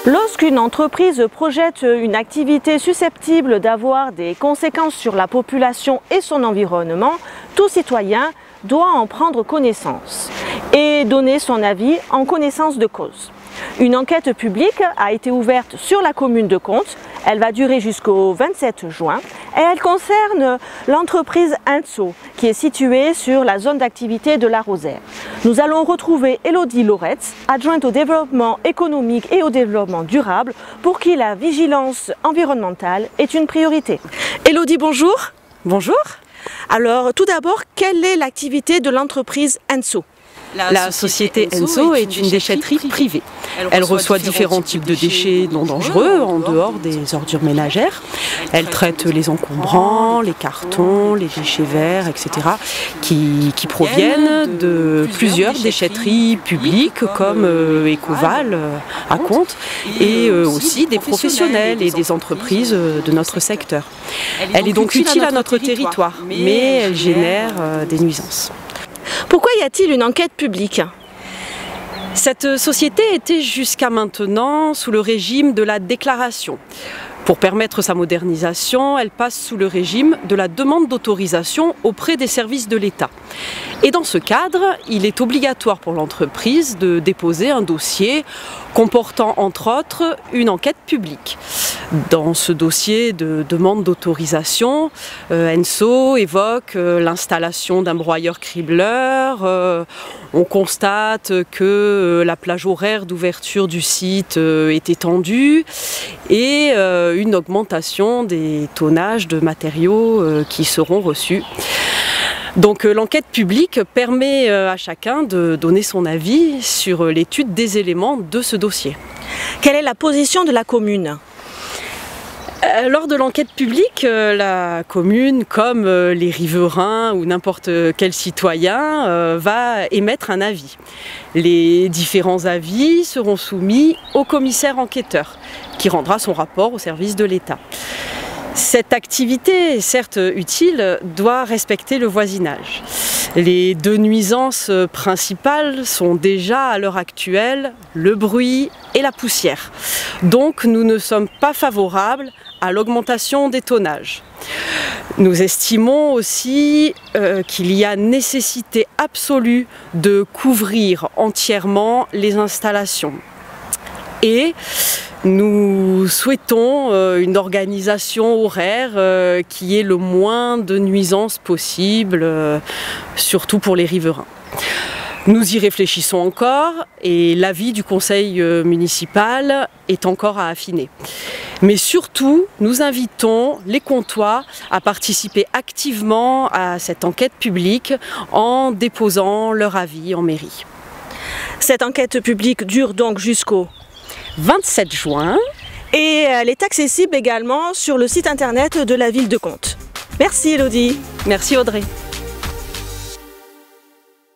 Lorsqu'une entreprise projette une activité susceptible d'avoir des conséquences sur la population et son environnement, tout citoyen doit en prendre connaissance et donner son avis en connaissance de cause. Une enquête publique a été ouverte sur la commune de Contes. Elle va durer jusqu'au 27 juin et elle concerne l'entreprise Enso qui est située sur la zone d'activité de la Rosière. Nous allons retrouver Élodie Loretz, adjointe au développement économique et au développement durable, pour qui la vigilance environnementale est une priorité. Élodie, bonjour. Bonjour. Alors tout d'abord, quelle est l'activité de l'entreprise Enso ? La société Enso est une déchetterie privée. Elle reçoit différents types de déchets non dangereux en dehors des ordures ménagères. Elle traite les encombrants, les cartons, les déchets verts, etc. qui proviennent de plusieurs déchetteries publiques comme Ecoval à Contes et aussi des professionnels et des entreprises de notre secteur. Elle est donc utile à notre territoire, mais elle génère des nuisances. Pourquoi y a-t-il une enquête publique ? Cette société était jusqu'à maintenant sous le régime de la déclaration. Pour permettre sa modernisation, elle passe sous le régime de la demande d'autorisation auprès des services de l'État. Et dans ce cadre, il est obligatoire pour l'entreprise de déposer un dossier comportant entre autres une enquête publique. Dans ce dossier de demande d'autorisation, Enso évoque l'installation d'un broyeur-cribleur. On constate que la plage horaire d'ouverture du site est étendue et une augmentation des tonnages de matériaux qui seront reçus. Donc l'enquête publique permet à chacun de donner son avis sur l'étude des éléments de ce dossier. Quelle est la position de la commune ? Lors de l'enquête publique, la commune, comme les riverains ou n'importe quel citoyen, va émettre un avis. Les différents avis seront soumis au commissaire enquêteur, qui rendra son rapport au service de l'État. Cette activité, certes utile, doit respecter le voisinage. Les deux nuisances principales sont déjà à l'heure actuelle le bruit et la poussière. Donc nous ne sommes pas favorables à l'augmentation des tonnages. Nous estimons aussi qu'il y a nécessité absolue de couvrir entièrement les installations. Et nous souhaitons une organisation horaire qui ait le moins de nuisances possible, surtout pour les riverains. Nous y réfléchissons encore et l'avis du conseil municipal est encore à affiner. Mais surtout, nous invitons les Contois à participer activement à cette enquête publique en déposant leur avis en mairie. Cette enquête publique dure donc jusqu'au 27 juin. Et elle est accessible également sur le site internet de la ville de Contes. Merci Élodie. Merci Audrey.